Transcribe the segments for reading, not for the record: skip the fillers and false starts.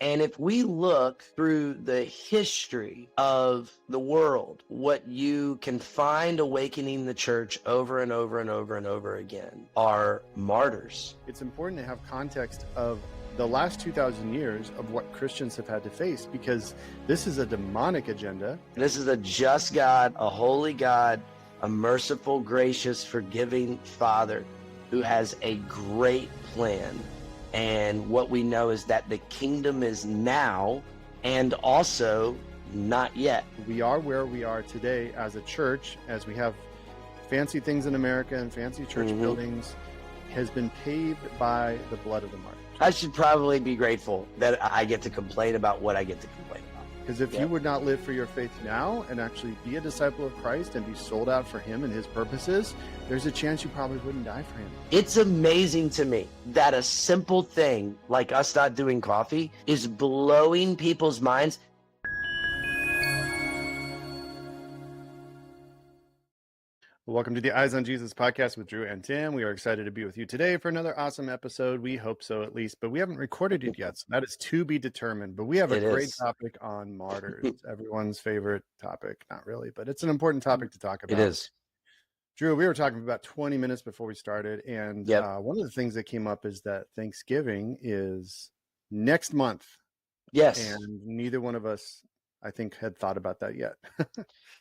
And if we look through the history of the world, what you can find awakening the church over and over and over and over again are martyrs. It's important to have context of the last 2,000 years of what Christians have had to face, because this is a demonic agenda. This is a just God, a holy God, a merciful, gracious, forgiving Father who has a great plan. And what we know is that the kingdom is now and also not yet. We are where we are today as a church, as we have fancy things in America and fancy church buildings, has been paved by the blood of the martyrs. I should probably be grateful that I get to complain about what I get to complain about. Because if you would not live for your faith now and actually be a disciple of Christ and be sold out for him and his purposes, there's a chance you probably wouldn't die for him. It's amazing to me that a simple thing like us not doing coffee is blowing people's minds. Welcome to the Eyes on Jesus podcast with Drew and Tim. We are excited to be with you today for another awesome episode. We hope so, at least, but we haven't recorded it yet, so that is to be determined. But we have a great topic on martyrs, everyone's favorite topic. Not really, but it's an important topic to talk about. It is. Drew, we were talking about 20 minutes before we started, and one of the things that came up is that Thanksgiving is next month. Yes. And neither one of us, I think, had thought about that yet.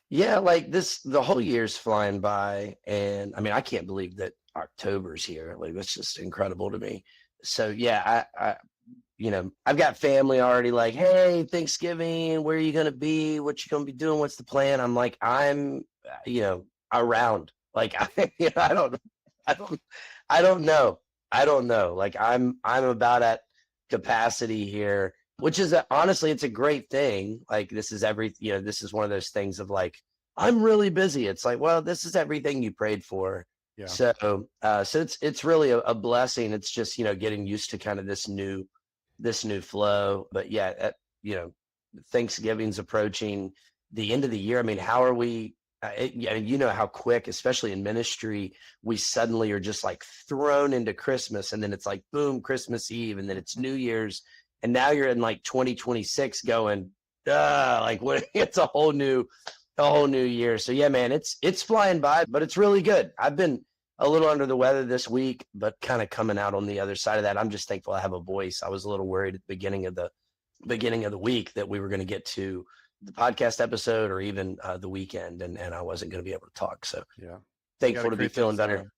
Yeah, like the whole year's flying by. And I mean, I can't believe that October's here. Like, that's just incredible to me. So yeah, I've got family already like, hey, Thanksgiving, where are you going to be? What you going to be doing? What's the plan? I'm like, I'm around. Like, I don't know. Like, I'm about at capacity here. Which is honestly, it's a great thing. Like, this is this is one of those things of like, I'm really busy. It's like, well, this is everything you prayed for. Yeah. So it's really a blessing. It's just, getting used to kind of this new flow. But yeah, Thanksgiving's approaching the end of the year. I mean, how are we, how quick, especially in ministry, we suddenly are just like thrown into Christmas, and then it's like, boom, Christmas Eve. And then it's New Year's. And now you're in like 2026 going, like what? It's a whole new year. So yeah, man, it's flying by, but it's really good. I've been a little under the weather this week, but kind of coming out on the other side of that. I'm just thankful I have a voice. I was a little worried at the beginning of the week that we were going to get to the podcast episode or even the weekend, and I wasn't going to be able to talk. So yeah, thankful to be feeling better.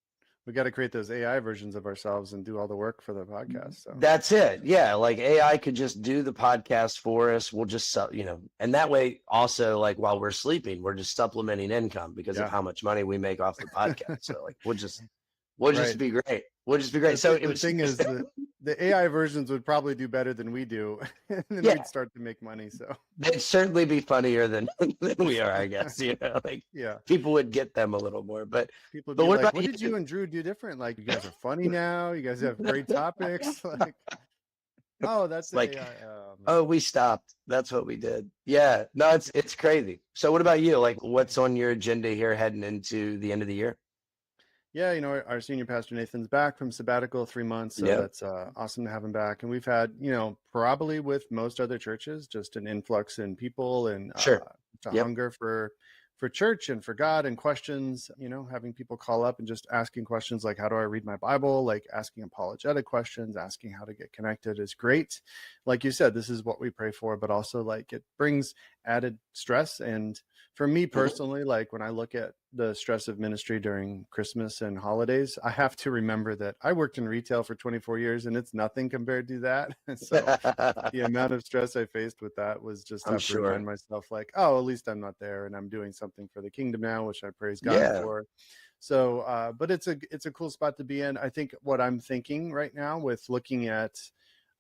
We got to create those AI versions of ourselves and do all the work for the podcast. So that's it. Yeah. Like, AI could just do the podcast for us. We'll just, and that way also, like, while we're sleeping, we're just supplementing income because of how much money we make off the podcast. So like, we'll just be great. We'll just be great. So the thing is, the AI versions would probably do better than we do, and then we'd start to make money. So they'd certainly be funnier than we are, I guess. People would get them a little more. But people would be like, "What did you and Drew do different? Like, you guys are funny now. You guys have great topics." Like, oh, that's like, AI. We stopped. That's what we did. Yeah, no, it's crazy. So, what about you? Like, what's on your agenda here heading into the end of the year? Yeah, our senior pastor Nathan's back from sabbatical 3 months, so that's awesome to have him back. And we've had, probably with most other churches, just an influx in people and hunger for church and for God and questions. Having people call up and just asking questions like, how do I read my Bible? Like, asking apologetic questions, asking how to get connected is great. Like you said, this is what we pray for, but also like it brings added stress. And for me personally, like when I look at the stress of ministry during Christmas and holidays, I have to remember that I worked in retail for 24 years and it's nothing compared to that. So the amount of stress I faced with that was just to remind myself like, oh, at least I'm not there and I'm doing something for the kingdom now, which I praise God for. So, but it's a cool spot to be in. I think what I'm thinking right now with looking at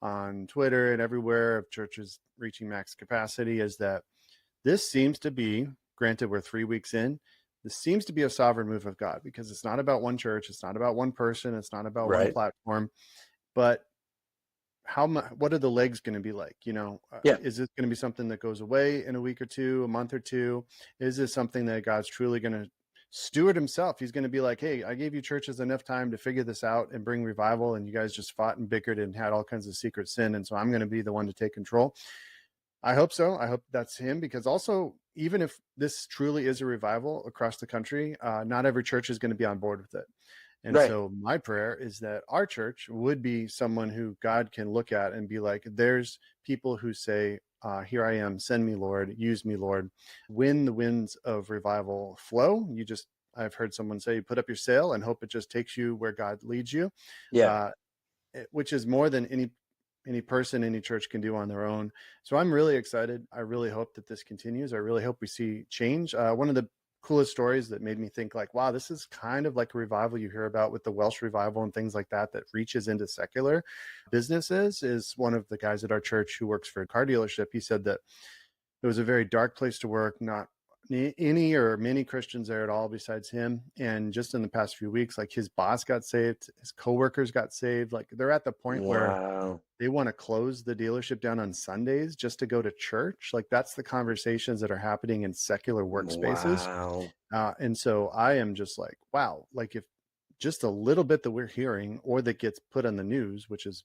on Twitter and everywhere of churches reaching max capacity is that this seems to be, granted we're 3 weeks in, this seems to be a sovereign move of God, because it's not about one church. It's not about one person. It's not about one platform, but what are the legs going to be like? Is this going to be something that goes away in a week or two, a month or two? Is this something that God's truly going to steward himself. He's going to be like, hey, I gave you churches enough time to figure this out and bring revival, and you guys just fought and bickered and had all kinds of secret sin. And so I'm going to be the one to take control. I hope so. I hope that's him, because also, even if this truly is a revival across the country, not every church is going to be on board with it. And so my prayer is that our church would be someone who God can look at and be like, there's people who say, here I am, send me, Lord, use me, Lord. When the winds of revival flow, I've heard someone say, put up your sail and hope it just takes you where God leads you. Yeah. Which is more than any person, any church can do on their own. So I'm really excited. I really hope that this continues. I really hope we see change. One of the coolest stories that made me think like, wow, this is kind of like a revival you hear about with the Welsh revival and things like that reaches into secular businesses, is one of the guys at our church who works for a car dealership. He said that it was a very dark place to work, not any or many Christians there at all besides him. And just in the past few weeks, like his boss got saved, his coworkers got saved. Like they're at the point where they want to close the dealership down on Sundays just to go to church. Like that's the conversations that are happening in secular workspaces. And so I am just like, wow, like if just a little bit that we're hearing or that gets put on the news, which is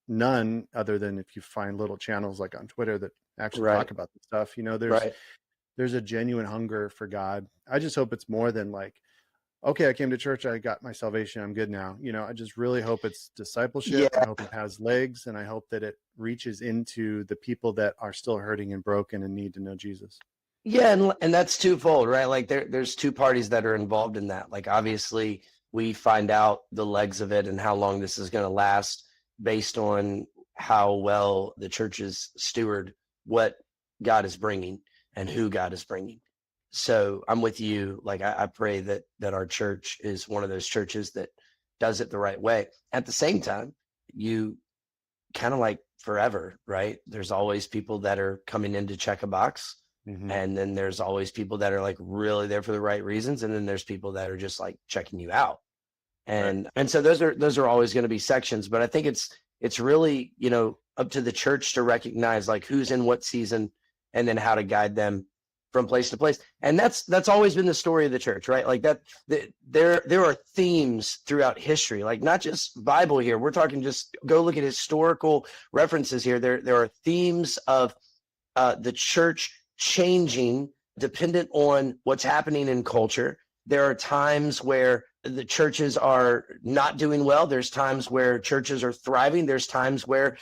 none other than if you find little channels like on Twitter that actually talk about this stuff, there's a genuine hunger for God. I just hope it's more than like, okay, I came to church, I got my salvation, I'm good now. I just really hope it's discipleship. I hope it has legs, and I hope that it reaches into the people that are still hurting and broken and need to know Jesus. Yeah, and that's twofold, right? Like there's two parties that are involved in that. Like obviously we find out the legs of it and how long this is going to last based on how well the churches steward what God is bringing and who God is bringing. So I'm with you. Like I pray that our church is one of those churches that does it the right way. At the same time, you kind of like forever, right? There's always people that are coming in to check a box. Mm-hmm. And then there's always people that are like really there for the right reasons. And then there's people that are just like checking you out. And so those are always going to be sections. But I think it's really, up to the church to recognize like who's in what season and then how to guide them from place to place. And that's always been the story of the church, right? Like there are themes throughout history, like not just Bible here. We're talking just go look at historical references here. There are themes of the church changing dependent on what's happening in culture. There are times where the churches are not doing well. There's times where churches are thriving. There's times where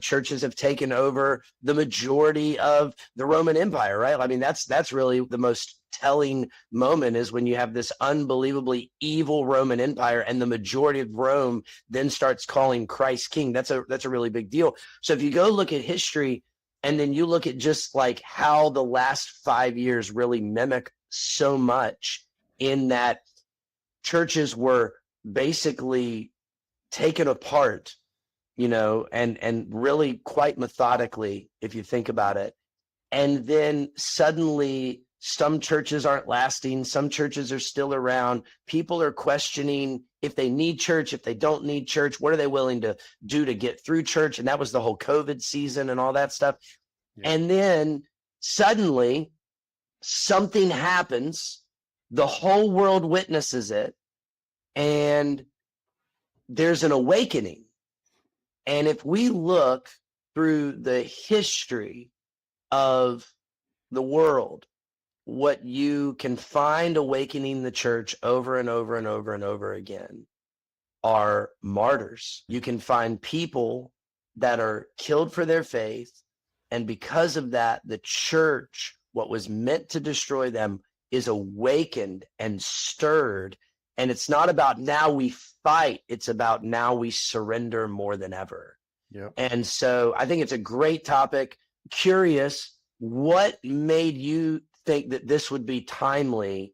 churches have taken over the majority of the Roman Empire, right? I mean, that's really the most telling moment, is when you have this unbelievably evil Roman Empire and the majority of Rome then starts calling Christ king. That's a really big deal. So if you go look at history and then you look at just like how the last 5 years really mimic so much, in that churches were basically taken apart, and really quite methodically, if you think about it. And then suddenly some churches aren't lasting. Some churches are still around. People are questioning if they need church, if they don't need church, what are they willing to do to get through church? And that was the whole COVID season and all that stuff. Yeah. And then suddenly something happens. The whole world witnesses it. And there's an awakening. And if we look through the history of the world, what you can find awakening the church over and over and over and over again are martyrs. You can find people that are killed for their faith. And because of that, the church, what was meant to destroy them, is awakened and stirred. And it's not about now we fight. It's about now we surrender more than ever. Yep. And so I think it's a great topic. Curious, what made you think that this would be timely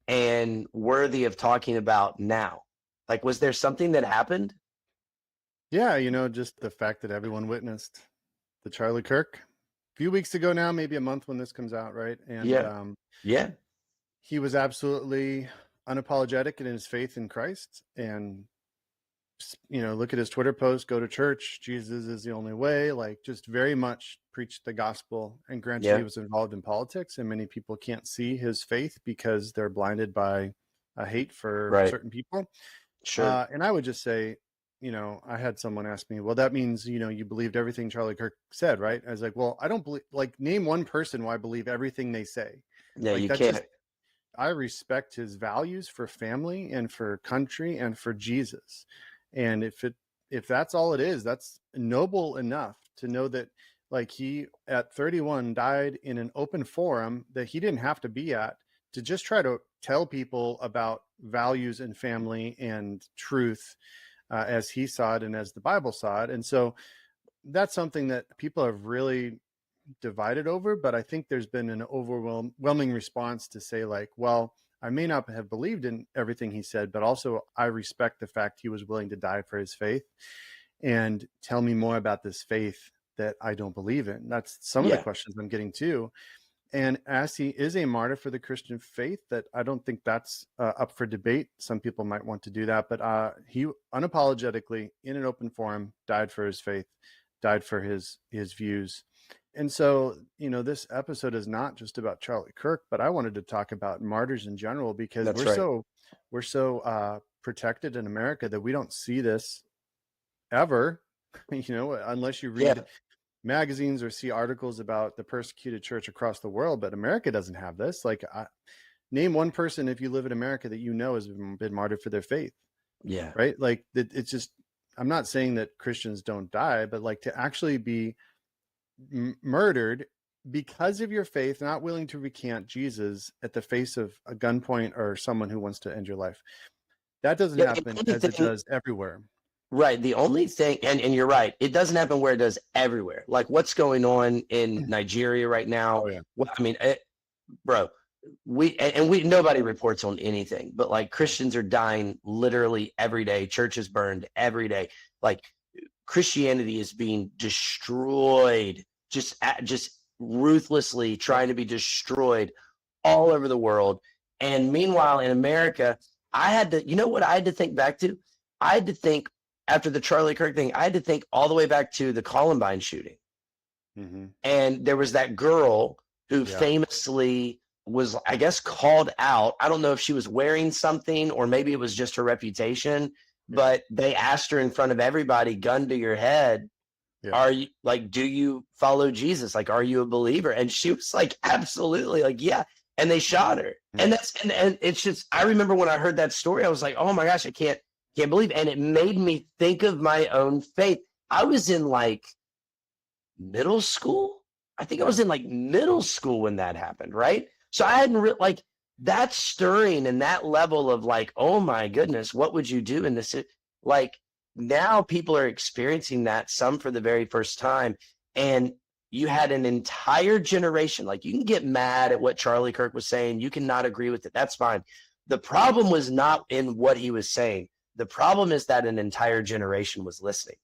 and worthy of talking about now? Like, was there something that happened? Yeah, just the fact that everyone witnessed the Charlie Kirk a few weeks ago now, maybe a month when this comes out, right? And he was absolutely unapologetic in his faith in Christ and look at his Twitter post, go to church, Jesus is the only way, like just very much preached the gospel. And granted, he was involved in politics, and many people can't see his faith because they're blinded by a hate for certain people. Sure. And I would just say, I had someone ask me, well, that means, you believed everything Charlie Kirk said, right? I was like, well, I don't believe, like, name one person who I believe everything they say. Yeah, like, you that's can't. I respect his values for family and for country and for Jesus. And if that's all it is, that's noble enough to know that, like, he at 31 died in an open forum that he didn't have to be at, to just try to tell people about values and family and truth as he saw it and as the Bible saw it. And so that's something that people have really divided over, but I think there's been an overwhelming response to say, like, well, I may not have believed in everything he said, but also I respect the fact he was willing to die for his faith, and tell me more about this faith that I don't believe in. That's some of the questions I'm getting to. And as he is a martyr for the Christian faith, that I don't think that's up for debate. Some people might want to do that, but he unapologetically, in an open forum, died for his faith, died for his views. And so, this episode is not just about Charlie Kirk, but I wanted to talk about martyrs in general, because we're so protected in America that we don't see this ever, unless you read magazines or see articles about the persecuted church across the world. But America doesn't have this. Like, name one person, if you live in America, that has been martyred for their faith. Yeah. Right. Like, it's just, I'm not saying that Christians don't die, but like, to actually be murdered because of your faith, not willing to recant Jesus at the face of a gunpoint or someone who wants to end your life. That doesn't happen as it does everywhere. Right. The only thing, and you're right, it doesn't happen where it does everywhere. Like what's going on in Nigeria right now. Oh, yeah. Well, I mean, bro, nobody reports on anything, but like Christians are dying literally every day. Churches burned every day. Like Christianity is being destroyed, just ruthlessly trying to be destroyed all over the world. And meanwhile, in America, I had to, what I had to think back to? I had to think, after the Charlie Kirk thing, I had to think all the way back to the Columbine shooting. Mm-hmm. And there was that girl who famously was, I guess, called out. I don't know if she was wearing something or maybe it was just her reputation, but they asked her in front of everybody, gun to your head, are you, like, do you follow Jesus? Like, are you a believer? And she was like, absolutely, like, yeah. And they shot her. And and it's just, I remember when I heard that story, I was like, oh my gosh, I can't believe it. And it made me think of my own faith. I was in like middle school. I think I was in like middle school when that happened, right? So I hadn't like that stirring and that level of like, oh my goodness, what would you do in this? Like now people are experiencing that, some for the very first time. And you had an entire generation, like you can get mad at what Charlie Kirk was saying. You cannot agree with it. That's fine. The problem was not in what he was saying. The problem is that an entire generation was listening.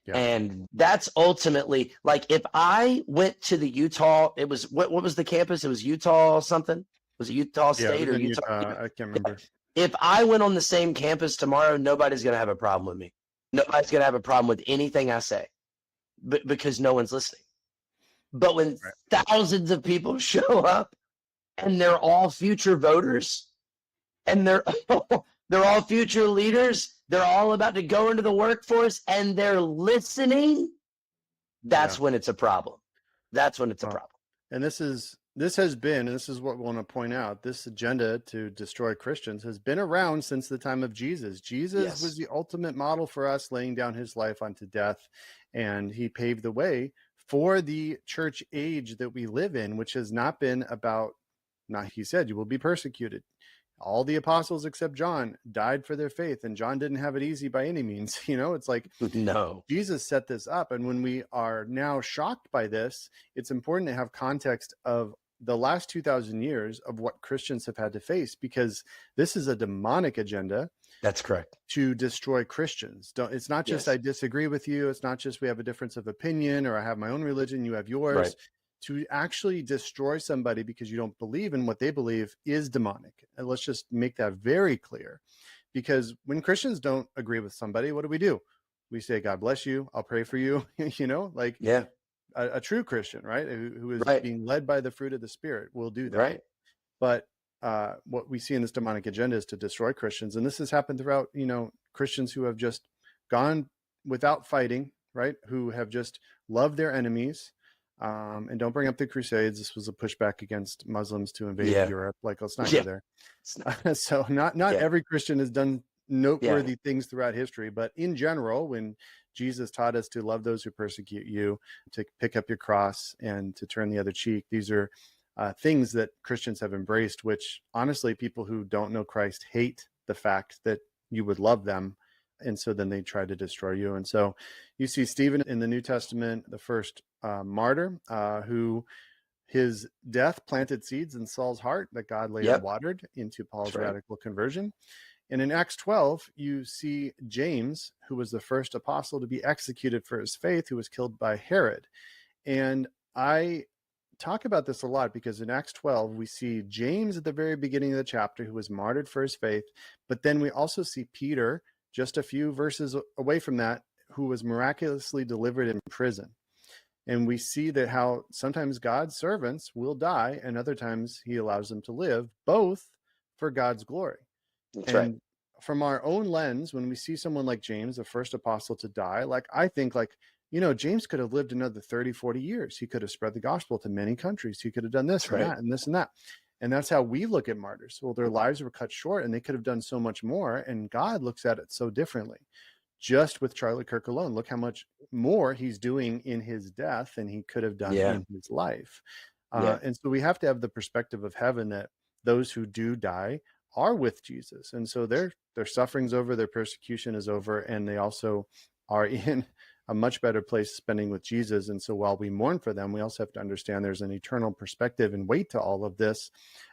Yeah. And that's ultimately, like, if I went to the Utah, it was, what was the campus? It was Utah something? Was it Utah State or Utah? I can't remember. If I went on the same campus tomorrow, nobody's going to have a problem with me. Nobody's going to have a problem with anything I say, because no one's listening. But when thousands of people show up and they're all future voters and they're all future leaders, they're all about to go into the workforce and they're listening, that's when it's a problem. That's when it's a problem. And this has been, and this is what we want to point out, this agenda to destroy Christians has been around since the time of Jesus. Jesus was the ultimate model for us, laying down his life unto death, and he paved the way for the church age that we live in, which has not been about, he said, you will be persecuted. All the apostles except John died for their faith, and John didn't have it easy by any means. It's like, no, Jesus set this up. And when we are now shocked by this, it's important to have context of the last 2,000 years of what Christians have had to face, because this is a demonic agenda. That's correct. To destroy Christians. It's not just I disagree with you. It's not just we have a difference of opinion, or I have my own religion, you have yours. Right. To actually destroy somebody because you don't believe in what they believe is demonic. And let's just make that very clear, because when Christians don't agree with somebody, what do? We say, God bless you, I'll pray for you, like a true Christian, right? Who is being led by the fruit of the Spirit will do that. Right. But what we see in this demonic agenda is to destroy Christians. And this has happened throughout, Christians who have just gone without fighting, right? Who have just loved their enemies. And don't bring up the Crusades. This was a pushback against Muslims to invade Europe. Like, let's not go there. So not every Christian has done noteworthy things throughout history, but in general, when Jesus taught us to love those who persecute you, to pick up your cross, and to turn the other cheek, these are things that Christians have embraced, which honestly, people who don't know Christ hate the fact that you would love them. And so then they try to destroy you. And so you see Stephen in the New Testament, the first martyr, who his death planted seeds in Saul's heart that God later watered into Paul's radical conversion. And in Acts 12, you see James, who was the first apostle to be executed for his faith, who was killed by Herod. And I talk about this a lot because in Acts 12, we see James at the very beginning of the chapter, who was martyred for his faith. But then we also see Peter, just a few verses away from that, who was miraculously delivered in prison. And we see that how sometimes God's servants will die and other times he allows them to live, both for God's glory. That's and right. From our own lens, when we see someone like James, the first apostle to die, like I think James could have lived another 30, 40 years. He could have spread the gospel to many countries. He could have done this and that and this and that. And that's how we look at martyrs. Well, their lives were cut short and they could have done so much more. And God looks at it so differently. Just with Charlie Kirk alone, look how much more he's doing in his death than he could have done in his life. And so we have to have the perspective of heaven that those who do die are with Jesus. And so their suffering's over, their persecution is over, and they also are in a much better place spending with Jesus. And so while we mourn for them, we also have to understand there's an eternal perspective and weight to all of this,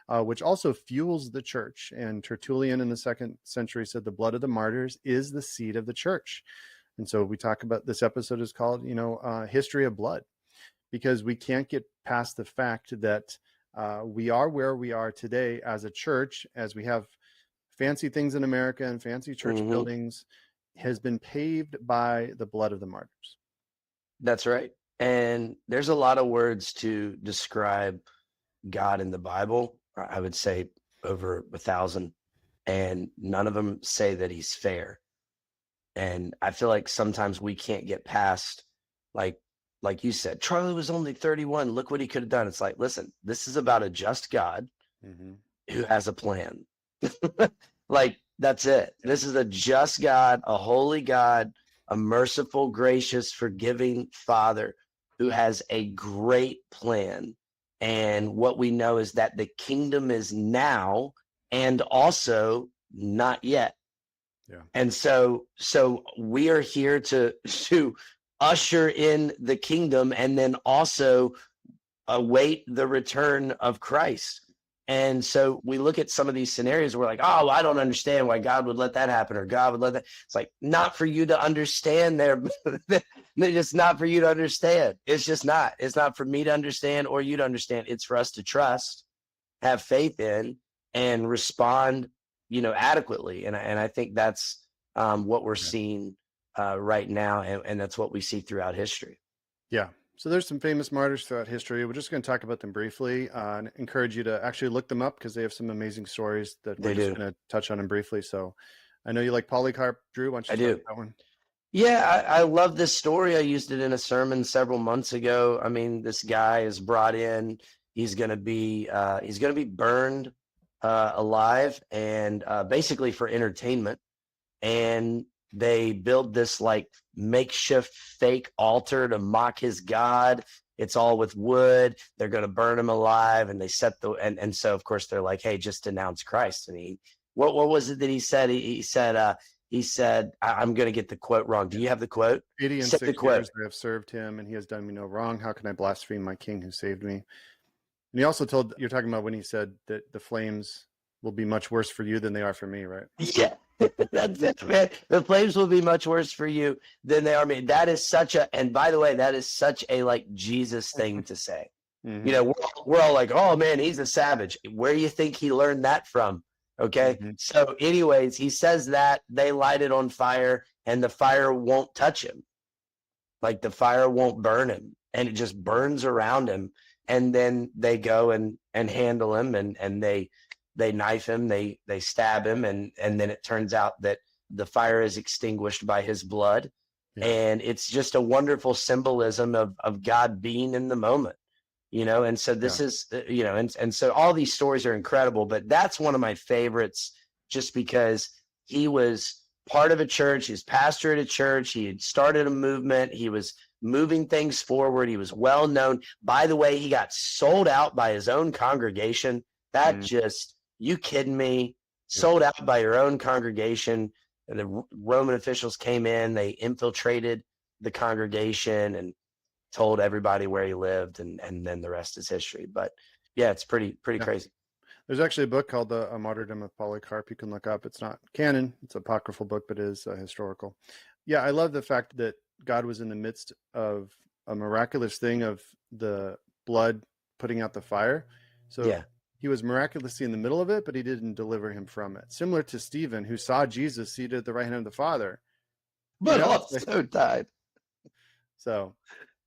which also fuels the church. And Tertullian in the 2nd century said the blood of the martyrs is the seed of the church. And so we talk about, this episode is called, History of Blood, because we can't get past the fact that we are where we are today as a church, as we have fancy things in America and fancy church buildings, has been paved by the blood of the martyrs. That's right. And there's a lot of words to describe God in the Bible. I would say over 1,000, and none of them say that he's fair. And I feel like sometimes we can't get past, like you said, Charlie was only 31. Look what he could have done. It's like, listen, this is about a just God who has a plan. Like, that's it. This is a just God, a holy God, a merciful, gracious, forgiving Father who has a great plan. And what we know is that the kingdom is now and also not yet. Yeah. And so we are here to usher in the kingdom and then also await the return of Christ. And so we look at some of these scenarios, we're like, oh, I don't understand why God would let that happen, or God would let that. It's like, not for you to understand there. It's just not for you to understand. It's just not. It's not for me to understand or you to understand. It's for us to trust, have faith in, and respond, adequately. And I think that's what we're seeing right now. And that's what we see throughout history. Yeah. So there's some famous martyrs throughout history. We're just going to talk about them briefly and encourage you to actually look them up because they have some amazing stories that we're just going to touch on them briefly. So I know you like Polycarp, Drew. Why don't you talk about that one? Yeah, I love this story. I used it in a sermon several months ago. I mean, this guy is brought in. He's going to be burned alive, and basically for entertainment. And they build this like makeshift fake altar to mock his God. It's all with wood. They're going to burn him alive, and they set and so of course they're like, hey, just denounce Christ. And what was it that he said? He said, I'm going to get the quote wrong. Do you have the quote? 80 and 6 years I have served him, and he has done me no wrong. How can I blaspheme my King who saved me? And he also told, you're talking about when he said that the flames will be much worse for you than they are for me, right? Yeah. That's it, man. The flames will be much worse for you than they are me. That is and by the way, that is such a like Jesus thing to say. Mm-hmm. We're all like, oh man, he's a savage. Where do you think he learned that from? Okay. So anyways, he says that they light it on fire and the fire won't touch him. Like the fire won't burn him, and it just burns around him. And then they go and handle him, and they knife him, they stab him, and then it turns out that the fire is extinguished by his blood. Yeah. And it's just a wonderful symbolism of God being in the moment, you know? And so this is, you know, and so all these stories are incredible, but that's one of my favorites just because he was part of a church, he's pastor at a church, he had started a movement, he was moving things forward, he was well known. By the way, he got sold out by his own congregation. That just, you kidding me? Sold out by your own congregation. And the Roman officials came in, they infiltrated the congregation and told everybody where he lived, and then the rest is history. But yeah, it's pretty crazy. There's actually a book called The Martyrdom of Polycarp you can look up. It's not canon, it's an apocryphal book, but it is historical. Yeah, I love the fact that God was in the midst of a miraculous thing of the blood putting out the fire. So he was miraculously in the middle of it, but he didn't deliver him from it. Similar to Stephen, who saw Jesus seated at the right hand of the Father, but also died. So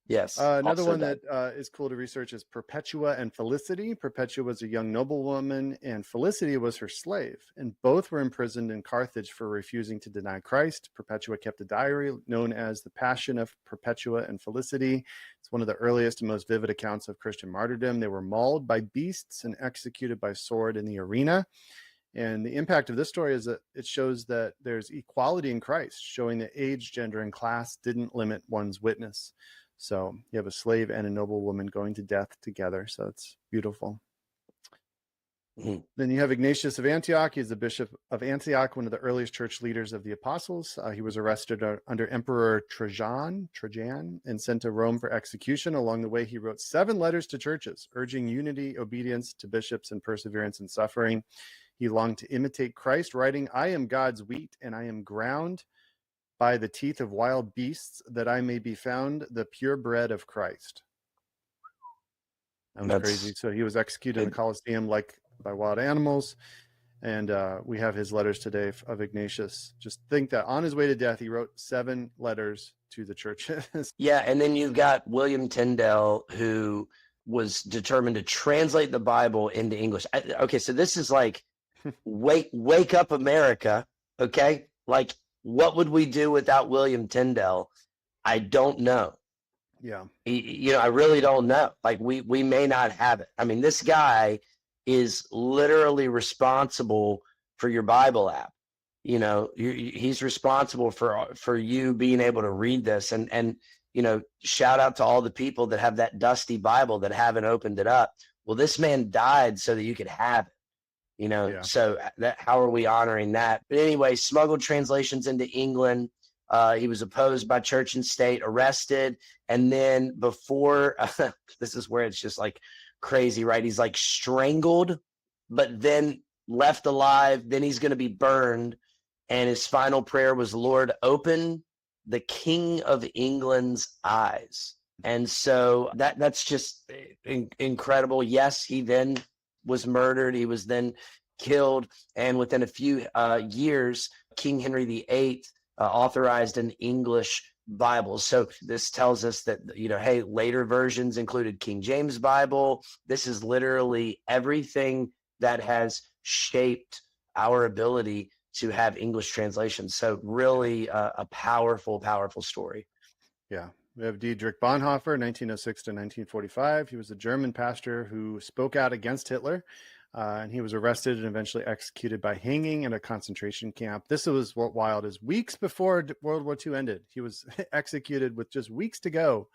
yes. Another one that is cool to research is Perpetua and Felicity. Perpetua was a young noblewoman, and Felicity was her slave. And both were imprisoned in Carthage for refusing to deny Christ. Perpetua kept a diary known as The Passion of Perpetua and Felicity. It's one of the earliest and most vivid accounts of Christian martyrdom. They were mauled by beasts and executed by sword in the arena. And the impact of this story is that it shows that there's equality in Christ, showing that age, gender, and class didn't limit one's witness. So you have a slave and a noblewoman going to death together. So it's beautiful. Then you have Ignatius of Antioch. He's the bishop of Antioch, one of the earliest church leaders of the apostles. He was arrested under Emperor Trajan, and sent to Rome for execution. Along the way, he wrote 7 letters to churches, urging unity, obedience to bishops, and perseverance in suffering. He longed to imitate Christ, writing, "I am God's wheat, and I am ground by the teeth of wild beasts, that I may be found the pure bread of Christ." That was crazy. So he was executed in the Colosseum like by wild animals. And we have his letters today of Ignatius. Just think that on his way to death, he wrote 7 letters to the churches. Yeah, and then you've got William Tyndale, who was determined to translate the Bible into English. Okay, so this is like, wake up, America, okay? Like, what would we do without William Tyndale? I don't know. Yeah. You know, I really don't know. Like, we may not have it. I mean, this guy is literally responsible for your Bible app. You know, he's responsible for you being able to read this. And, you know, shout out to all the people that have that dusty Bible that haven't opened it up. Well, this man died so that you could have it. You know, so how are we honoring that? But anyway, smuggled translations into England. He was opposed by church and state, arrested. And then before, this is where it's just like crazy, right? He's like strangled, but then left alive. Then he's going to be burned. And his final prayer was, "Lord, open the King of England's eyes." And so that's just incredible. Yes, he then was murdered. He was then killed. And within a few years, King Henry VIII authorized an English Bible. So this tells us that, you know, hey, later versions included King James Bible. This is literally everything that has shaped our ability to have English translations. So really a powerful, powerful story. Yeah. We have Dietrich Bonhoeffer, 1906 to 1945. He was a German pastor who spoke out against Hitler, and he was arrested and eventually executed by hanging in a concentration camp. This was what wild is. Weeks before World War II ended, he was executed with just weeks to go.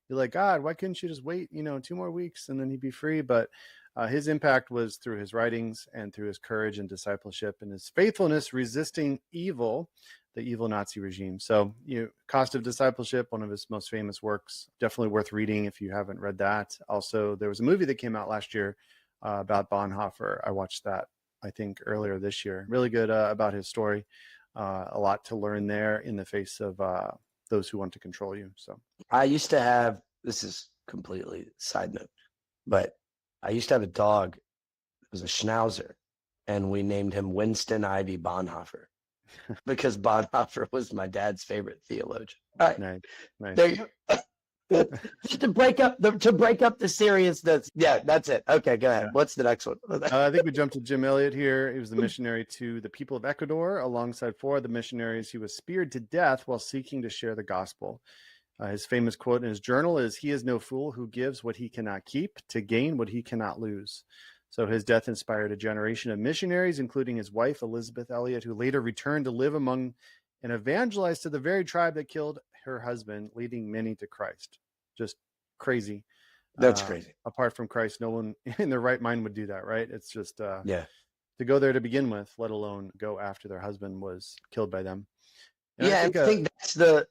You're like, God, why couldn't you just wait, 2 more weeks and then he'd be free? But his impact was through his writings and through his courage and discipleship and his faithfulness resisting evil, the evil Nazi regime. So, Cost of Discipleship, one of his most famous works, definitely worth reading if you haven't read that. Also, there was a movie that came out last year about Bonhoeffer. I watched that, I think, earlier this year. Really good about his story. A lot to learn there in the face of those who want to control you. So I used to have, this is completely side note, but I used to have a dog. It was a Schnauzer, and we named him Winston Ivy Bonhoeffer because Bonhoeffer was my dad's favorite theologian. All right. Nice. There you go. Just to break up the seriousness. Yeah, that's it. Okay, go ahead. Yeah. What's the next one? I think we jumped to Jim Elliott here. He was the missionary to the people of Ecuador. Alongside 4 of the missionaries, he was speared to death while seeking to share the gospel. His famous quote in his journal is, "He is no fool who gives what he cannot keep to gain what he cannot lose." So his death inspired a generation of missionaries, including his wife, Elizabeth Elliott, who later returned to live among and evangelize to the very tribe that killed her husband, leading many to Christ. Just crazy. That's crazy. Apart from Christ, no one in their right mind would do that, right? It's just yeah. To go there to begin with, let alone go after their husband was killed by them. And I think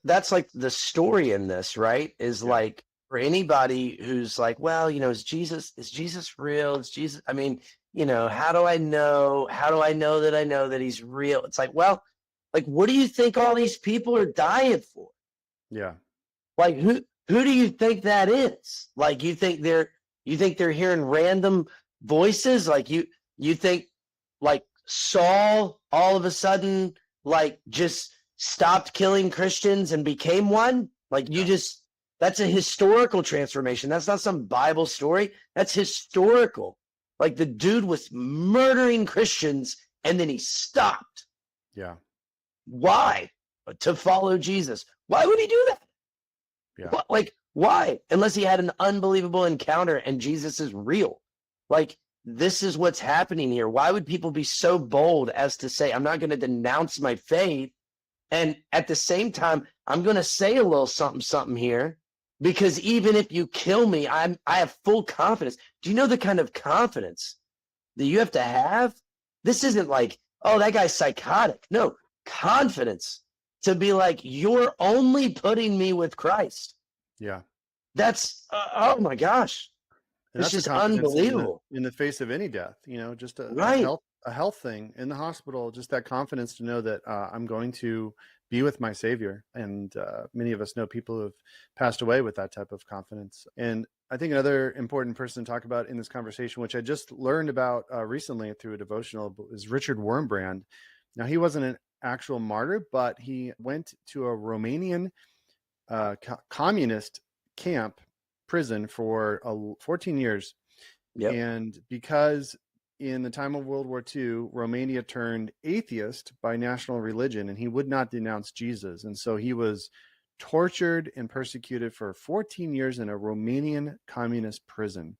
that's like the story in this, right? Is like for anybody who's like, well, is Jesus real? Is Jesus, I mean, how do I know that he's real? It's like, well, like, what do you think all these people are dying for? Yeah. Like, who do you think that is? Like, you think they're hearing random voices? Like you think like Saul all of a sudden like just stopped killing Christians and became one? Like that's a historical transformation. That's not some Bible story. That's historical. Like the dude was murdering Christians and then he stopped. Yeah. Why? To follow Jesus. Why would he do that? Yeah. Like, why? Unless he had an unbelievable encounter and Jesus is real. Like, this is what's happening here. Why would people be so bold as to say, I'm not going to denounce my faith, and at the same time, I'm going to say a little something here, because even if you kill me, I have full confidence. Do you know the kind of confidence that you have to have? This isn't like, oh, that guy's psychotic. No, confidence to be like, you're only putting me with Christ. Yeah. That's, oh my gosh. And it's just unbelievable. In the face of any death, just a health thing in the hospital, just that confidence to know that I'm going to be with my Savior. And many of us know people who have passed away with that type of confidence. And I think another important person to talk about in this conversation, which I just learned about recently through a devotional, is Richard Wurmbrand. Now, he wasn't an actual martyr, but he went to a Romanian communist camp prison for 14 years. Yep. And because in the time of World War II, Romania turned atheist by national religion, and he would not denounce Jesus. And so he was tortured and persecuted for 14 years in a Romanian communist prison.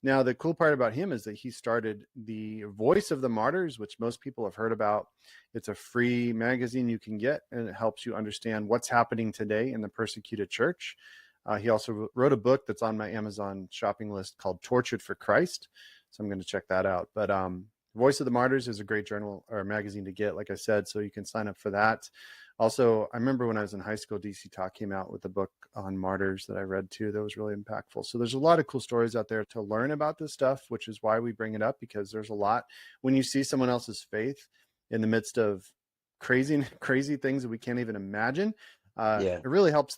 Now, the cool part about him is that he started the Voice of the Martyrs, which most people have heard about. It's a free magazine you can get, and it helps you understand what's happening today in the persecuted church. He also wrote a book that's on my Amazon shopping list called Tortured for Christ. So I'm going to check that out. But Voice of the Martyrs is a great journal or magazine to get, like I said, so you can sign up for that. Also, I remember when I was in high school, DC Talk came out with a book on martyrs that I read too. That was really impactful. So there's a lot of cool stories out there to learn about this stuff, which is why we bring it up, because there's a lot. When you see someone else's faith in the midst of crazy things that we can't even imagine, it really helps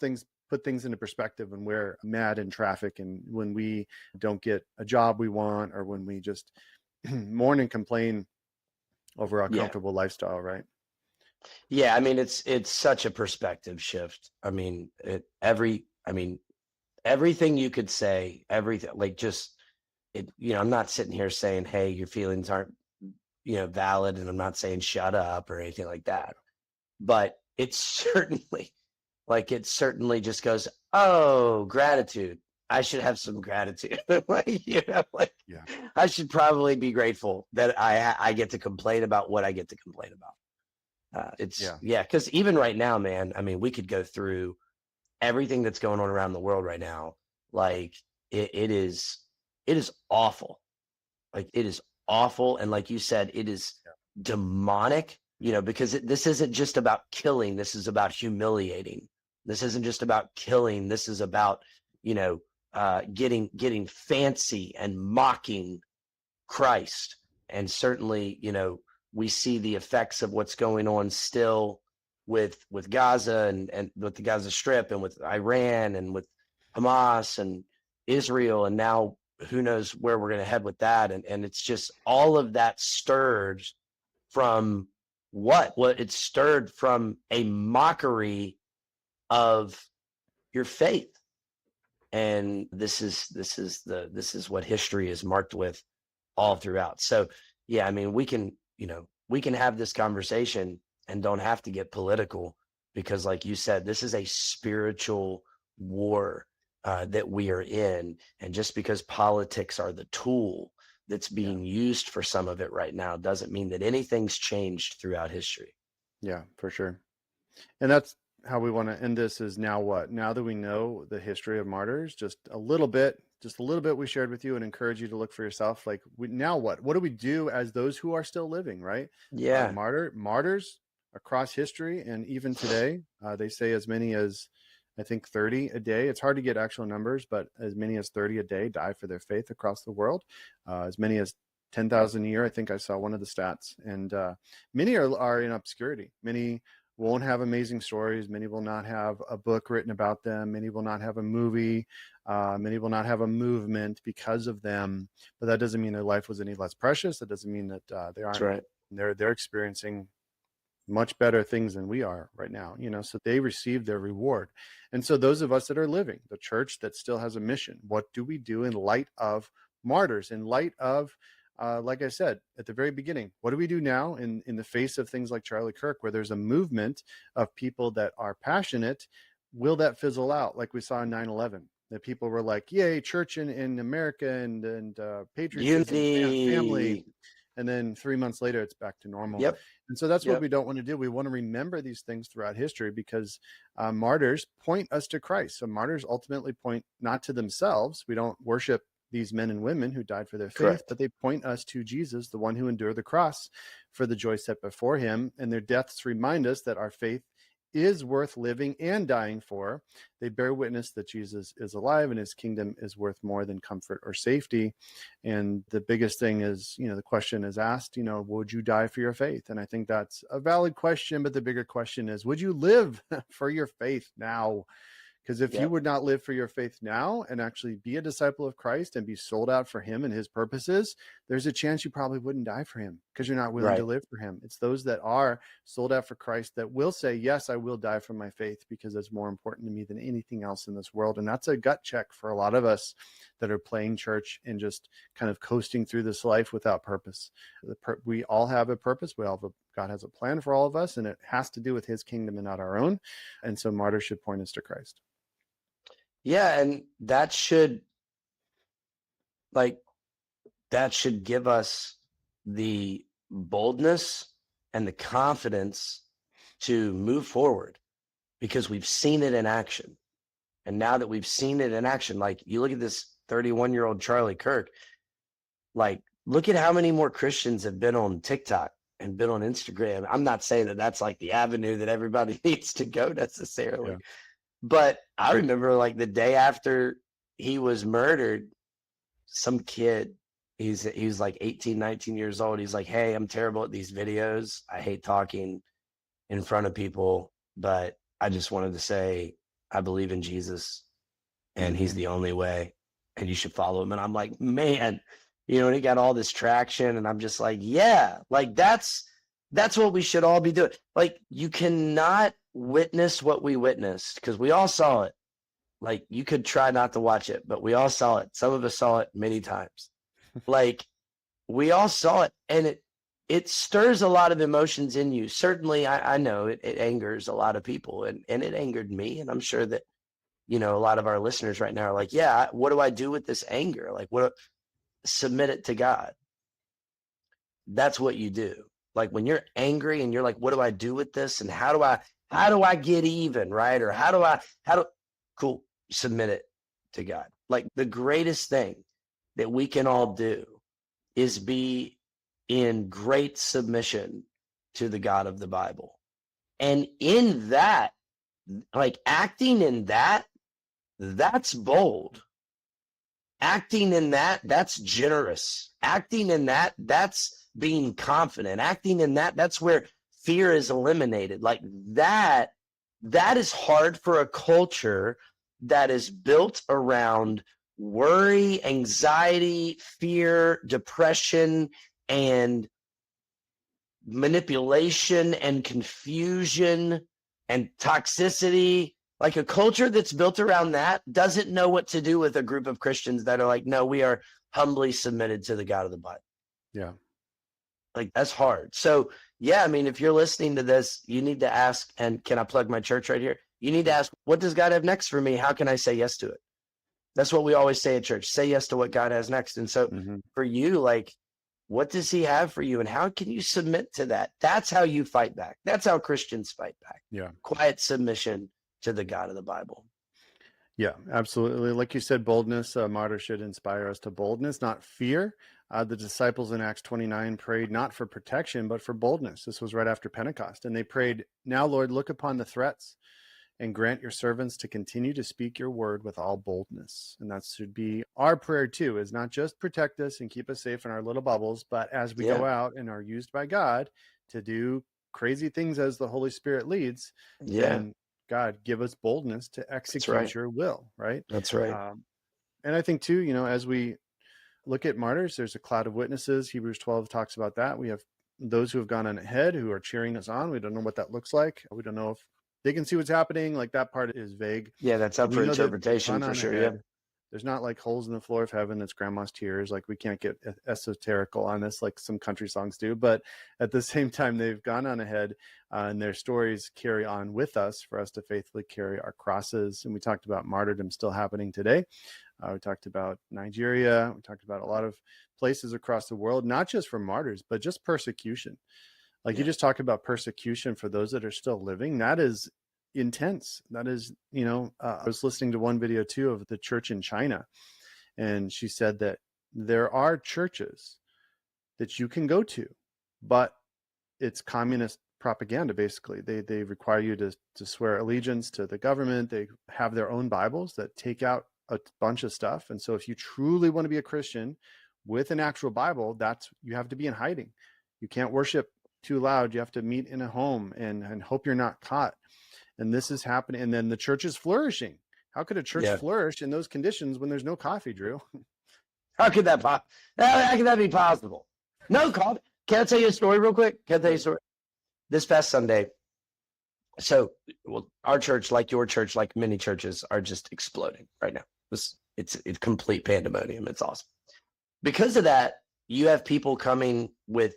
put things into perspective when we're mad in traffic and when we don't get a job we want, or when we just mourn and complain over our comfortable lifestyle, right? Yeah, I mean, it's such a perspective shift. I mean, everything you could say, everything, like just it, I'm not sitting here saying, hey, your feelings aren't, valid, and I'm not saying shut up or anything like that. But it's certainly just goes, oh, gratitude. I should have some gratitude. I should probably be grateful that I get to complain about what I get to complain about. Because even right now, man, I mean, we could go through everything that's going on around the world right now. Like it is awful. Like it is awful. And like you said, it is demonic, because this isn't just about killing. This is about humiliating. This isn't just about killing. This is about, getting fancy and mocking Christ. And certainly, we see the effects of what's going on still with Gaza and with the Gaza Strip and with Iran and with Hamas and Israel. And now who knows where we're going to head with that. And it's just all of that stirred from what? Well, it stirred from a mockery of your faith. And this is what history is marked with all throughout. So yeah, I mean, we can have this conversation and don't have to get political, because like you said, this is a spiritual war that we are in. And just because politics are the tool that's being used for some of it right now doesn't mean that anything's changed throughout history. Yeah, for sure. And that's how we want to end this, is now what? Now that we know the history of martyrs, just a little bit we shared with you, and encourage you to look for yourself. Like, now what? What do we do as those who are still living, right? Yeah. Martyrs across history, and even today, they say as many as, I think, 30 a day. It's hard to get actual numbers, but as many as 30 a day die for their faith across the world. As many as 10,000 a year. I think I saw one of the stats. And many are in obscurity. Many won't have amazing stories. Many will not have a book written about them. Many will not have a movie. Many will not have a movement because of them. But that doesn't mean their life was any less precious. That doesn't mean that they aren't. That's right. They're experiencing much better things than we are right now, so they received their reward. And so those of us that are living, the church that still has a mission, what do we do in light of martyrs, in light of, like I said at the very beginning, what do we do now in the face of things like Charlie Kirk, where there's a movement of people that are passionate? Will that fizzle out like we saw in 9/11? That people were like, yay, church in America and patriotism, family. And then 3 months later, it's back to normal. Yep. And so that's what we don't want to do. We want to remember these things throughout history, because martyrs point us to Christ. So martyrs ultimately point not to themselves. We don't worship these men and women who died for their faith, Correct. but they point us to Jesus, the one who endured the cross for the joy set before him. And their deaths remind us that our faith is worth living and dying for. They bear witness that Jesus is alive and his kingdom is worth more than comfort or safety. And the biggest thing is, the question is asked, would you die for your faith? And I think that's a valid question, but the bigger question is, would you live for your faith now? Because if you would not live for your faith now and actually be a disciple of Christ and be sold out for him and his purposes, there's a chance you probably wouldn't die for him, because you're not willing to live for him. It's those that are sold out for Christ that will say, yes, I will die for my faith, because it's more important to me than anything else in this world. And that's a gut check for a lot of us that are playing church and just kind of coasting through this life without purpose. We all have a purpose. God has a plan for all of us, and it has to do with his kingdom and not our own. And so martyrs should point us to Christ. Yeah, and that should give us the boldness and the confidence to move forward, because we've seen it in action. And now that we've seen it in action, like, you look at this 31-year-old Charlie Kirk, like, look at how many more Christians have been on TikTok and been on Instagram. I'm not saying that that's like the avenue that everybody needs to go necessarily. Yeah. But I remember, like, the day after he was murdered, some kid, he was like 18, 19 years old. He's like, hey, I'm terrible at these videos. I hate talking in front of people, but I just wanted to say, I believe in Jesus and he's the only way and you should follow him. And I'm like, man, and he got all this traction, and I'm just like, yeah, like that's what we should all be doing. Like, you cannot witness what we witnessed, because we all saw it. Like, you could try not to watch it, but we all saw it. Some of us saw it many times. Like, we all saw it, and it stirs a lot of emotions in you. Certainly, I know it angers a lot of people, and it angered me. And I'm sure that, a lot of our listeners right now are like, yeah, what do I do with this anger? Like, submit it to God. That's what you do. Like, when you're angry and you're like, what do I do with this? And how do I get even, right? Or cool, submit it to God. Like, the greatest thing that we can all do is be in great submission to the God of the Bible. And in that, like, acting in that, that's bold. Acting in that, that's generous. Acting in that, that's being confident. Acting in that, that's where fear is eliminated. Like, that is hard for a culture that is built around worry, anxiety, fear, depression, and manipulation and confusion and toxicity. Like a culture that's built around that doesn't know what to do with a group of Christians that are like, no, we are humbly submitted to the God of the Bible. Yeah. Like, that's hard. So yeah, I mean, if you're listening to this, you need to ask, and can I plug my church right here? You need to ask, what does God have next for me? How can I say yes to it? That's what we always say at church. Say yes to what God has next. And so for you, like, what does he have for you? And how can you submit to that? That's how you fight back. That's how Christians fight back. Yeah. Quiet submission to the God of the Bible. Yeah, absolutely. Like you said, boldness, martyrs should inspire us to boldness, not fear. The disciples in Acts 29 prayed not for protection, but for boldness. This was right after Pentecost. And they prayed, now, Lord, look upon the threats and grant your servants to continue to speak your word with all boldness. And that should be our prayer too, is not just protect us and keep us safe in our little bubbles, but as we go out and are used by God to do crazy things as the Holy Spirit leads, then God, give us boldness to execute your will, right? That's right. And I think too, as we look at martyrs, there's a cloud of witnesses. Hebrews 12 talks about that. We have those who have gone on ahead who are cheering us on. We don't know what that looks like. We don't know if they can see what's happening. Like, that part is vague. Yeah, that's up for interpretation for sure. Yeah. There's not like holes in the floor of heaven. That's grandma's tears. Like, we can't get esoterical on this like some country songs do. But at the same time, they've gone on ahead and their stories carry on with us for us to faithfully carry our crosses. And we talked about martyrdom still happening today. We talked about Nigeria. We talked about a lot of places across the world, not just for martyrs, but just persecution. Like you just talked about persecution for those that are still living. That is intense. That is, I was listening to one video too of the church in China, and she said that there are churches that you can go to, but it's communist propaganda. Basically, they require you to swear allegiance to the government. They have their own Bibles that take out a bunch of stuff. And so if you truly want to be a Christian with an actual Bible, you have to be in hiding. You can't worship too loud. You have to meet in a home and hope you're not caught. And this is happening. And then the church is flourishing. How could a church flourish in those conditions when there's no coffee, Drew? How could that be possible? No coffee. Can I tell you a story real quick? Can I tell you a story? This past Sunday, our church, like your church, like many churches, are just exploding right now. It's complete pandemonium. It's awesome. Because of that, you have people coming with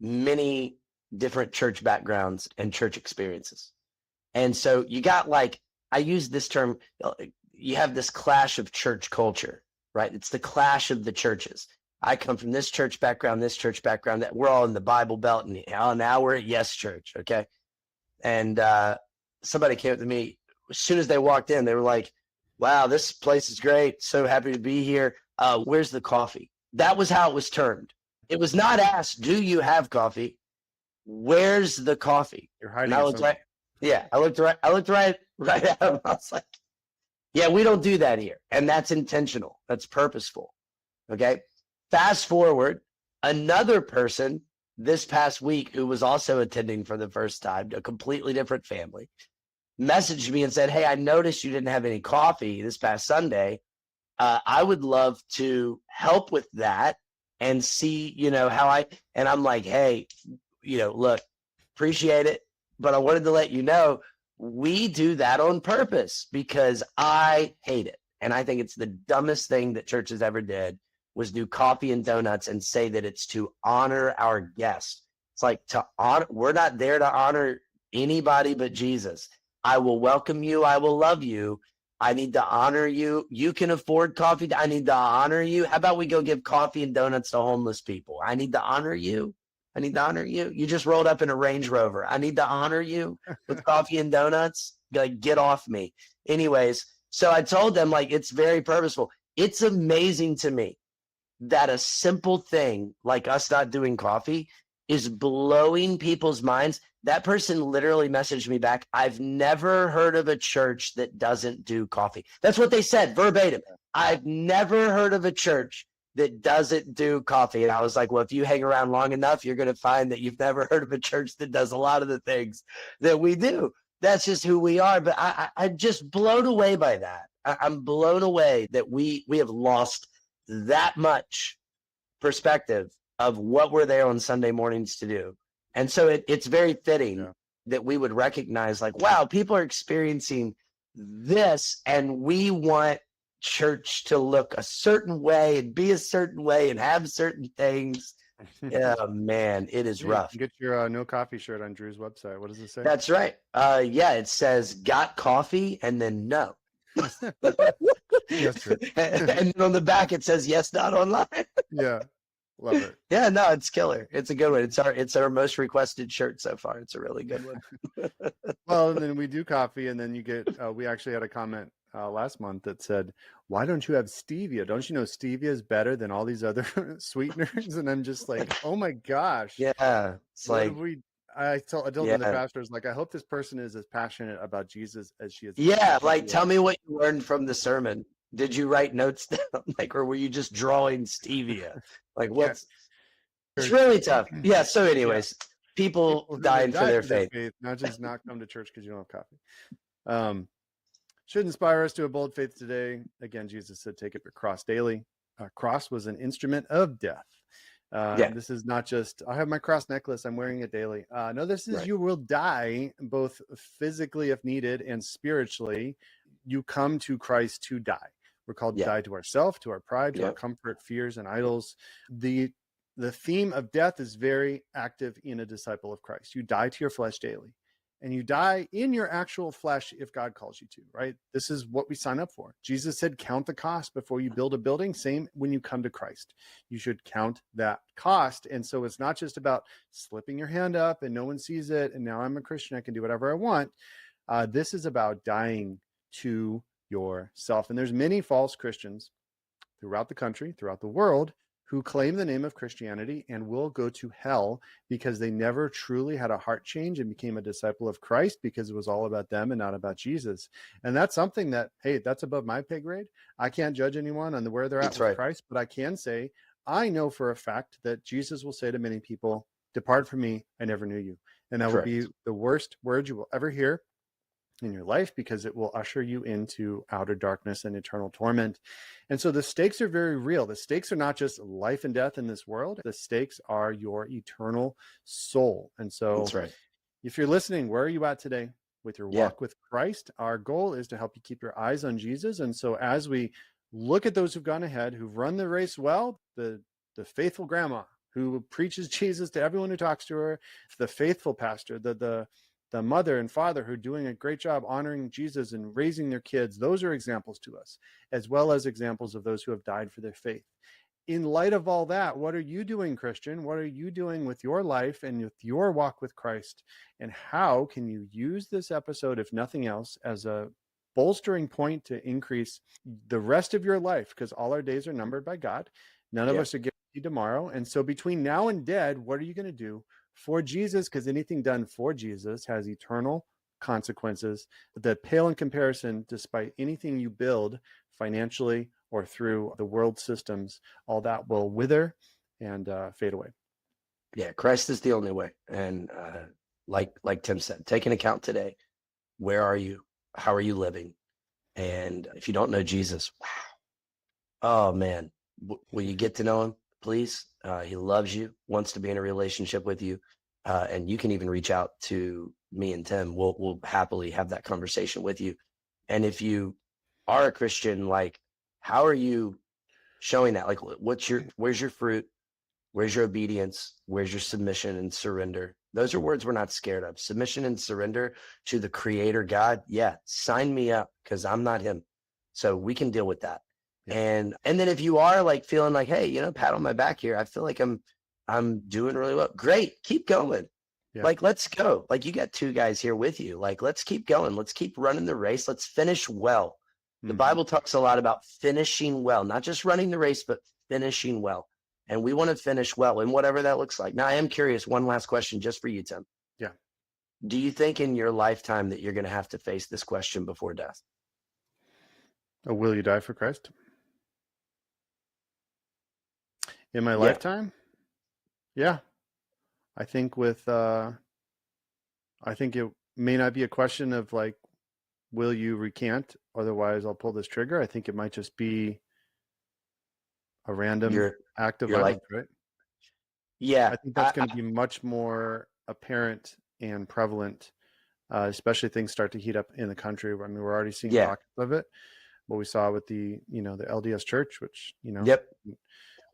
many different church backgrounds and church experiences. And so you got, like, I use this term, you have this clash of church culture, right? It's the clash of the churches. I come from this church background, that we're all in the Bible Belt, and now we're at Yes Church, okay? And somebody came up to me as soon as they walked in. They were like, wow, this place is great. So happy to be here. Where's the coffee? That was how it was termed. It was not asked, do you have coffee? Where's the coffee? You're hiding. I looked right at him. I was like, yeah, we don't do that here. And that's intentional. That's purposeful. Okay. Fast forward, another person this past week who was also attending for the first time, a completely different family, messaged me and said, hey, I noticed you didn't have any coffee this past Sunday. I would love to help with that and see, and I'm like, hey, look, appreciate it. But I wanted to let you know, we do that on purpose because I hate it. And I think it's the dumbest thing that churches ever did, was do coffee and donuts and say that it's to honor our guests. It's like, we're not there to honor anybody but Jesus. I will welcome you. I will love you. I need to honor you. You can afford coffee. I need to honor you. How about we go give coffee and donuts to homeless people? I need to honor you. You just rolled up in a Range Rover. I need to honor you with coffee and donuts. Like, get off me. Anyways, so I told them, like, it's very purposeful. It's amazing to me that a simple thing like us not doing coffee is blowing people's minds. That person literally messaged me back, I've never heard of a church that doesn't do coffee. That's what they said verbatim. I've never heard of a church that doesn't do coffee. And I was like, well, if you hang around long enough, you're going to find that you've never heard of a church that does a lot of the things that we do. that's just who we are. But I'm just blown away by that. I'm blown away that we have lost that much perspective of what we're there on Sunday mornings to do. And so it's very fitting that we would recognize, like, wow, people are experiencing this, and we want church to look a certain way and be a certain way and have certain things. Yeah, man, it is rough. Get your no coffee shirt on Drew's website. What does it say? That's right. Yeah, it says got coffee and then no. Yes, Drew. And then on the back it says yes, not online. Yeah. Love it. Yeah, no, it's killer. It's a good one. It's our most requested shirt so far. It's a really good one. Well, and then we do coffee, and then you get. We actually had a comment last month that said, "Why don't you have stevia? Don't you know stevia is better than all these other sweeteners?" And I'm just like, "Oh my gosh!" Yeah, it's like I told the pastors, like, I hope this person is as passionate about Jesus as she is. Yeah, like, tell me what you learned from the sermon. Did you write notes down, like, or were you just drawing stevia? Like, what's? It's really tough. Yeah. So, anyways, people dying for their faith, not just not come to church because you don't have coffee. Should inspire us to a bold faith today. Again, Jesus said, "Take up your cross daily." Cross was an instrument of death. This is not just, I have my cross necklace, I'm wearing it daily. No, this is you will die, both physically if needed and spiritually. You come to Christ to die. We're called to die to ourselves, to our pride, to our comfort, fears, and idols. The theme of death is very active in a disciple of Christ. You die to your flesh daily. And you die in your actual flesh if God calls you to, right? This is what we sign up for. Jesus said, count the cost before you build a building. Same when you come to Christ. You should count that cost. And so it's not just about slipping your hand up and no one sees it, and now I'm a Christian, I can do whatever I want. This is about dying to yourself. And there's many false Christians throughout the country, throughout the world, who claim the name of Christianity and will go to hell because they never truly had a heart change and became a disciple of Christ, because it was all about them and not about Jesus. And that's something that, hey, that's above my pay grade. I can't judge anyone on where they're at with Christ, but I can say, I know for a fact that Jesus will say to many people, "Depart from me, I never knew you." And that will be the worst word you will ever hear in your life, because it will usher you into outer darkness and eternal torment. And so the stakes are very real. The stakes are not just life and death in this world. The stakes are your eternal soul. And so if you're listening, where are you at today with your walk with Christ? Our goal is to help you keep your eyes on Jesus. And so as we look at those who've gone ahead, who've run the race well, the faithful grandma who preaches Jesus to everyone who talks to her, the faithful pastor, the mother and father who are doing a great job honoring Jesus and raising their kids, those are examples to us, as well as examples of those who have died for their faith. In light of all that, what are you doing, Christian? What are you doing with your life and with your walk with Christ? And how can you use this episode, if nothing else, as a bolstering point to increase the rest of your life? Because all our days are numbered by God. None of us are guaranteed tomorrow. And so between now and dead, what are you going to do for Jesus? Because anything done for Jesus has eternal consequences that pale in comparison, despite anything you build financially or through the world systems. All that will wither and fade away. Yeah, Christ is the only way. And like Tim said, take an account today. Where are you? How are you living? And if you don't know Jesus, wow. Oh, man. Will you get to know him? Please. He loves you, wants to be in a relationship with you. And you can even reach out to me and Tim. We'll happily have that conversation with you. And if you are a Christian, like, how are you showing that? Like, where's your fruit? Where's your obedience? Where's your submission and surrender? Those are words we're not scared of. Submission and surrender to the Creator God. Yeah, sign me up, because I'm not him. So we can deal with that. Yeah. And then if you are like feeling like, hey, pat on my back here, I feel like I'm doing really well. Great. Keep going. Yeah. Like, let's go. Like, you got two guys here with you. Like, let's keep going. Let's keep running the race. Let's finish well. The Bible talks a lot about finishing well, not just running the race, but finishing well. And we want to finish well in whatever that looks like. Now, I am curious, one last question just for you, Tim. Yeah. Do you think in your lifetime that you're going to have to face this question before death? Oh, will you die for Christ? In my lifetime? Yeah. I think may not be a question of like, will you recant? Otherwise, I'll pull this trigger. I think it might just be a random act of violence, right? Yeah. I think that's going to be much more apparent and prevalent, especially things start to heat up in the country. I mean, we're already seeing pockets of it. What we saw with the LDS Church, which,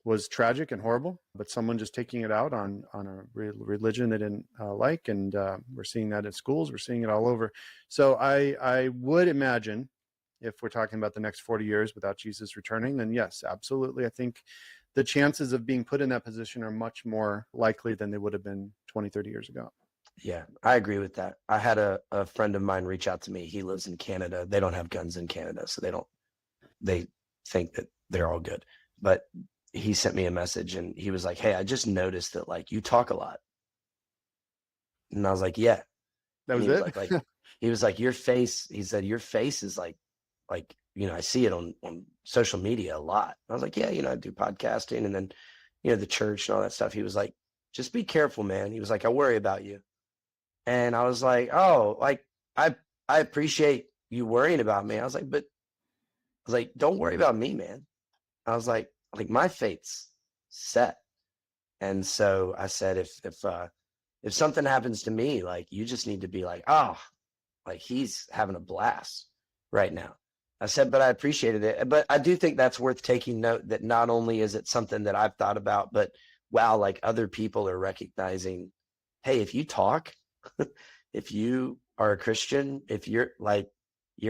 was tragic and horrible, but someone just taking it out on a religion they didn't like. And we're seeing that in schools. We're seeing it all over. So I would imagine, if we're talking about the next 40 years without Jesus returning, then yes, absolutely. I think the chances of being put in that position are much more likely than they would have been 20, 30 years ago. Yeah, I agree with that. I had a friend of mine reach out to me. He lives in Canada. They don't have guns in Canada, so they think that they're all good. But he sent me a message and he was like, "Hey, I just noticed that like you talk a lot." And I was like, "Yeah." That was it? Like, he was like, "Your face," he said, "your face is like, I see it on social media a lot." I was like, "Yeah, I do podcasting and then, the church and all that stuff." He was like, "Just be careful, man." He was like, "I worry about you." And I was like, "Oh, like I appreciate you worrying about me." I was like, "Don't worry about me, man." I was like my fate's set. And so I said, if something happens to me, like you just need to be like, "Oh, like he's having a blast right now." I said, but I appreciated it. But I do think that's worth taking note that not only is it something that I've thought about, but wow, like other people are recognizing, hey, if you talk, if you are a Christian, if you're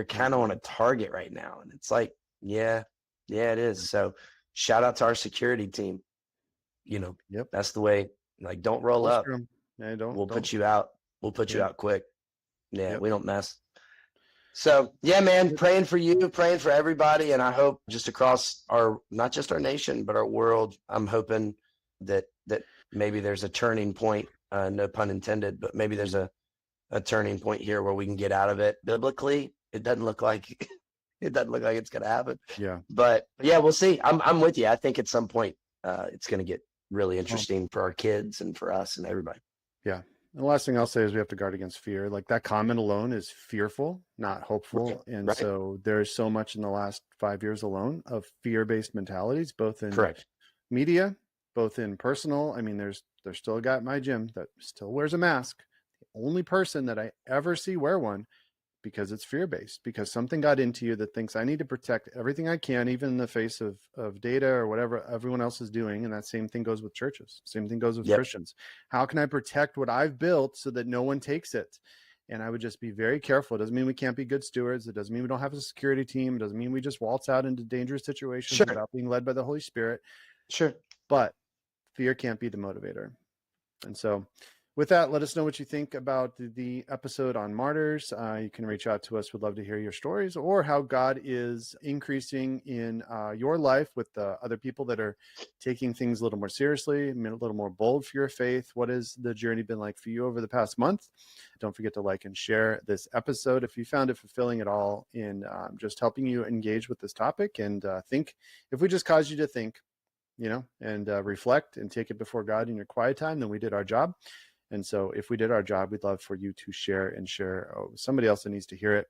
kind of on a target right now. And it's like, yeah, it is. So shout out to our security team. That's the way, like, don't roll up. Yeah, we'll put you out. We'll put you out quick. Yeah. We don't mess. So yeah, man, praying for you, praying for everybody. And I hope just across not just our nation, but our world, I'm hoping that maybe there's a turning point, no pun intended, but maybe there's a turning point here where we can get out of it. Biblically, it doesn't look like it's going to happen. Yeah. But yeah, we'll see. I'm with you. I think at some point it's going to get really interesting for our kids and for us and everybody. Yeah. And the last thing I'll say is we have to guard against fear. Like that comment alone is fearful, not hopeful. Right. And so there's so much in the last 5 years alone of fear-based mentalities, both in media, both in personal. I mean, there's still a guy at my gym that still wears a mask. The only person that I ever see wear one, because it's fear-based, because something got into you that thinks I need to protect everything I can, even in the face of data or whatever everyone else is doing. And that same thing goes with churches. Same thing goes with Christians. How can I protect what I've built so that no one takes it? And I would just be very careful. It doesn't mean we can't be good stewards. It doesn't mean we don't have a security team. It doesn't mean we just waltz out into dangerous situations without being led by the Holy Spirit. Sure. But fear can't be the motivator. And so with that, let us know what you think about the episode on martyrs. You can reach out to us. We'd love to hear your stories or how God is increasing in your life with other people that are taking things a little more seriously, a little more bold for your faith. What has the journey been like for you over the past month? Don't forget to like and share this episode if you found it fulfilling at all in just helping you engage with this topic and think. If we just caused you to think, and reflect and take it before God in your quiet time, then we did our job. And so if we did our job, we'd love for you to share somebody else that needs to hear it.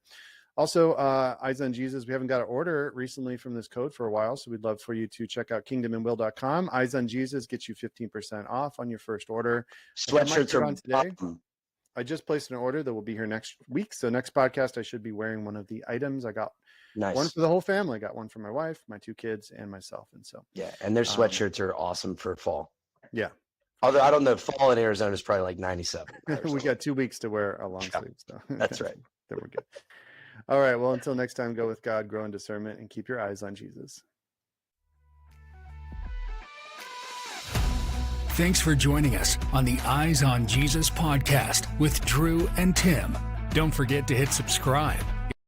Also, Eyes on Jesus, we haven't got an order recently from this code for a while, so we'd love for you to check out kingdomandwill.com. Eyes on Jesus gets you 15% off on your first order. Sweatshirts are on today. I just placed an order that will be here next week. So next podcast, I should be wearing one of the items. I got one for the whole family. I got one for my wife, my 2 kids, and myself. And so and their sweatshirts are awesome for fall. Yeah. Although I don't know, fall in Arizona is probably like 97. We got 2 weeks to wear a long sleeve. So that's right. Then we're good. All right. Well, until next time, go with God, grow in discernment, and keep your eyes on Jesus. Thanks for joining us on the Eyes on Jesus podcast with Drew and Tim. Don't forget to hit subscribe